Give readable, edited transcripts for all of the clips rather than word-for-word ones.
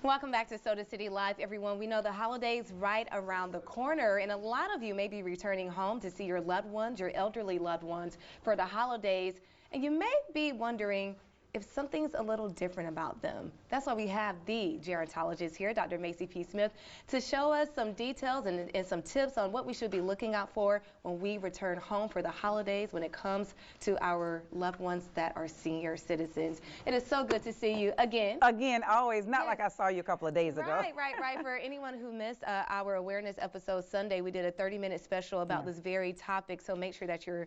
Welcome back to Soda City Live, everyone. We know the holidays right around the corner, and a lot of you may be returning home to see your loved ones, your elderly loved ones, for the holidays, and you may be wondering if something's a little different about them. That's why we have the gerontologist here, Dr. Macy P. Smith, to show us some details and some tips on what we should be looking out for when we return home for the holidays when it comes to our loved ones that are senior citizens. It is so good to see you again. Again, always. Not like I saw you a couple of days ago. Right. For anyone who missed our awareness episode Sunday, we did a 30-minute special about this very topic, so make sure that you're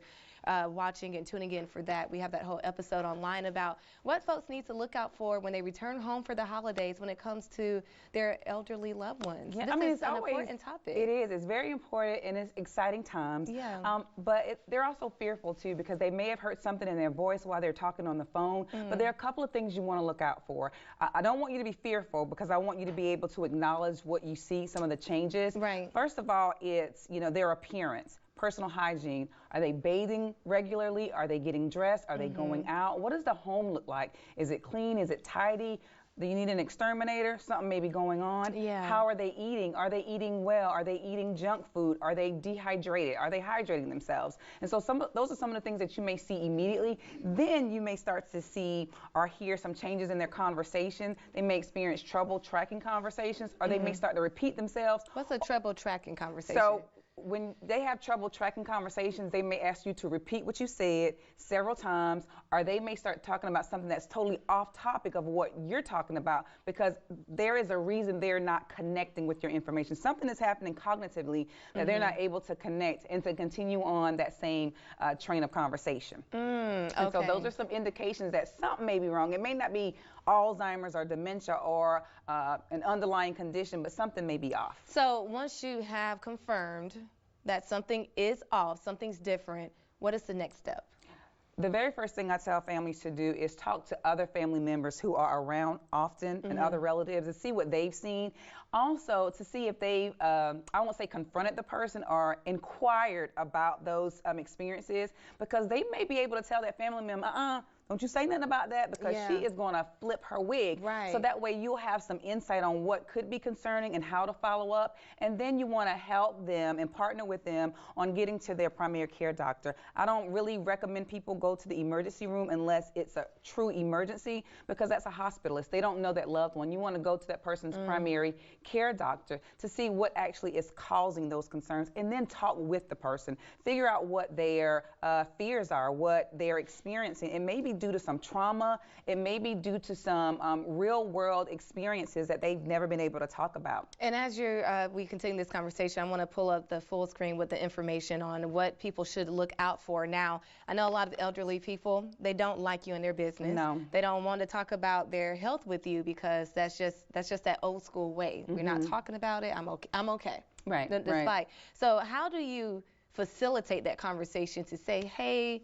watching and tuning in for that. We have that whole episode online about what folks need to look out for when they return home for the holidays when it comes to their elderly loved ones. Yeah, This I mean, is it's an always, important topic. It is. It's very important, and it's exciting times. Yeah. But they're also fearful, too, because they may have heard something in their voice while they're talking on the phone. But there are a couple of things you want to look out for. I don't want you to be fearful because I want you to be able to acknowledge what you see, some of the changes. Right. First of all, it's, their appearance. Personal hygiene. Are they bathing regularly? Are they getting dressed? Are they going out? What does the home look like? Is it clean? Is it tidy? Do you need an exterminator? Something may be going on. Yeah. How are they eating? Are they eating well? Are they eating junk food? Are they dehydrated? Are they hydrating themselves? And so those are some of the things that you may see immediately. Then you may start to see or hear some changes in their conversation. They may experience trouble tracking conversations, or they may start to repeat themselves. What's a trouble tracking conversation? So when they have trouble tracking conversations, they may ask you to repeat what you said several times, or they may start talking about something that's totally off topic of what you're talking about, because there is a reason they're not connecting with your information. Something is happening cognitively that they're not able to connect and to continue on that same train of conversation. And so those are some indications that something may be wrong. It may not be Alzheimer's or dementia or an underlying condition, but something may be off. So once you have confirmed that something is off, something's different, what is the next step? The very first thing I tell families to do is talk to other family members who are around often and other relatives and see what they've seen. Also, to see if they've, I won't say confronted the person or inquired about those experiences, because they may be able to tell that family member, don't you say nothing about that, because she is going to flip her wig. Right. So that way you'll have some insight on what could be concerning and how to follow up. And then you want to help them and partner with them on getting to their primary care doctor. I don't really recommend people go to the emergency room unless it's a true emergency, because that's a hospitalist. They don't know that loved one. You want to go to that person's primary care doctor to see what actually is causing those concerns, and then talk with the person. Figure out what their fears are, what they're experiencing. It may be due to some trauma. It may be due to some real world experiences that they've never been able to talk about. And as we continue this conversation, I want to pull up the full screen with the information on what people should look out for. Now, I know a lot of elderly people, they don't like you in their business. No. They don't want to talk about their health with you, because that's just that old school way. We're not talking about it. I'm okay. Right. Despite. So how do you facilitate that conversation to say, hey,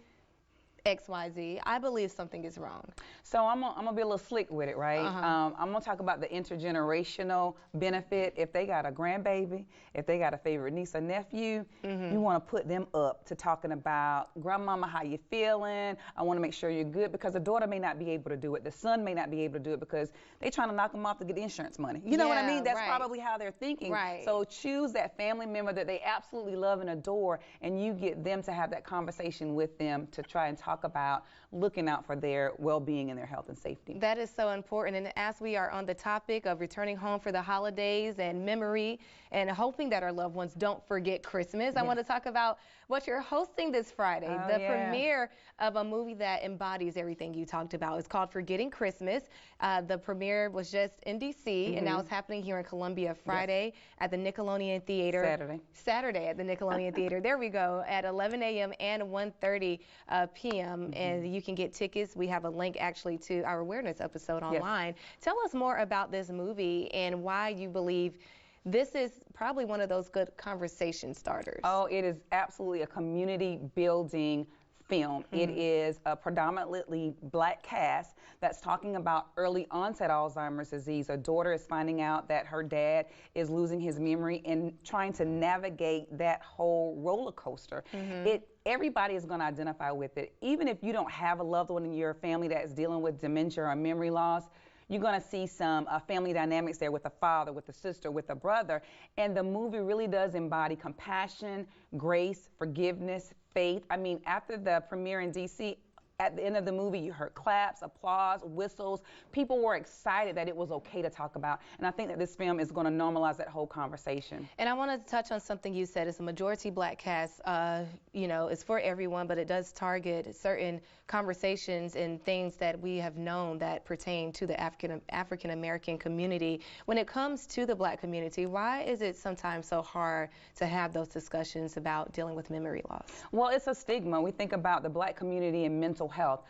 XYZ, I believe something is wrong? So I'm gonna be a little slick with it, right? I'm gonna talk about the intergenerational benefit. If they got a grandbaby, if they got a favorite niece or nephew, you want to put them up to talking about, grandmama, how you feeling? I want to make sure you're good, because the daughter may not be able to do it. The son may not be able to do it because they're trying to knock them off to get the insurance money. You know what I mean? That's probably how they're thinking. Right. So choose that family member that they absolutely love and adore, and you get them to have that conversation with them to try and talk about looking out for their well-being and their health and safety. That is so important. And as we are on the topic of returning home for the holidays and memory and hoping that our loved ones don't forget Christmas, I want to talk about what you're hosting this Friday, the premiere of a movie that embodies everything you talked about. It's called Forgetting Christmas. The premiere was just in D.C. and now it's happening here in Columbia Friday at the Nickelodeon Theater. Saturday at the Nickelodeon Theater. There we go, at 11 a.m. and 1:30 p.m. And you can get tickets. We have a link actually to our awareness episode online. Tell us more about this movie and why you believe this is probably one of those good conversation starters. Oh, it is absolutely a community building film. It is a predominantly black cast that's talking about early onset Alzheimer's disease. A daughter is finding out that her dad is losing his memory and trying to navigate that whole roller coaster. Everybody is going to identify with it. Even if you don't have a loved one in your family that is dealing with dementia or memory loss, You're going to see some family dynamics there with a father, with a sister, with a brother. And the movie really does embody compassion, grace, forgiveness, faith. I mean, after the premiere in D.C., at the end of the movie, you heard claps, applause, whistles. People were excited that it was okay to talk about. And I think that this film is going to normalize that whole conversation. And I wanted to touch on something you said. It's a majority black cast. You know, it's for everyone, but it does target certain conversations and things that we have known that pertain to the African American community. When it comes to the black community, why is it sometimes so hard to have those discussions about dealing with memory loss? Well, it's a stigma. We think about the black community and mental health.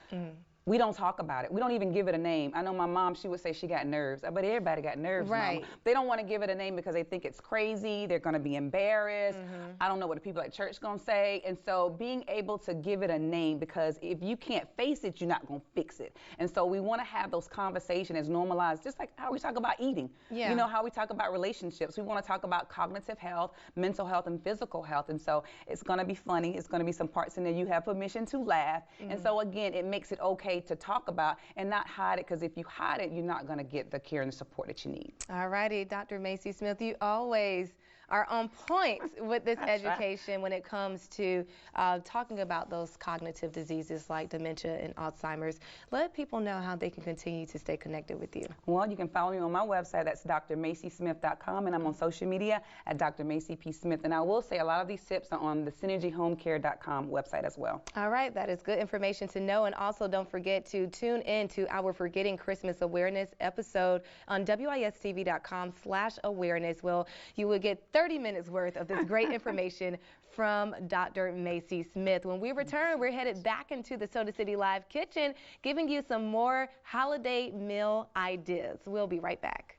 We don't talk about it. We don't even give it a name. I know my mom, she would say she got nerves. But everybody got nerves, right. Mama. They don't want to give it a name because they think it's crazy. They're going to be embarrassed. I don't know what the people at church going to say. And so being able to give it a name, because if you can't face it, you're not going to fix it. And so we want to have those conversations as normalized, just like how we talk about eating. Yeah. You know, how we talk about relationships. We want to talk about cognitive health, mental health, and physical health. And so it's going to be funny. It's going to be some parts in there you have permission to laugh. And so, again, it makes it okay to talk about and not hide it, because if you hide it, you're not going to get the care and the support that you need. All righty, Dr. Macy Smith, you always are on point with this education when it comes to talking about those cognitive diseases like dementia and Alzheimer's. Let people know how they can continue to stay connected with you. Well, you can follow me on my website. That's drmacysmith.com, and I'm on social media at Dr. Macy P. Smith. And I will say a lot of these tips are on the synergyhomecare.com website as well. All right, that is good information to know. And also don't forget to tune in to our Forgetting Christmas Awareness episode on wistv.com/awareness. Well, you will get 30 minutes worth of this great information from Dr. Macy Smith. When we return, we're headed back into the Soda City Live kitchen, giving you some more holiday meal ideas. We'll be right back.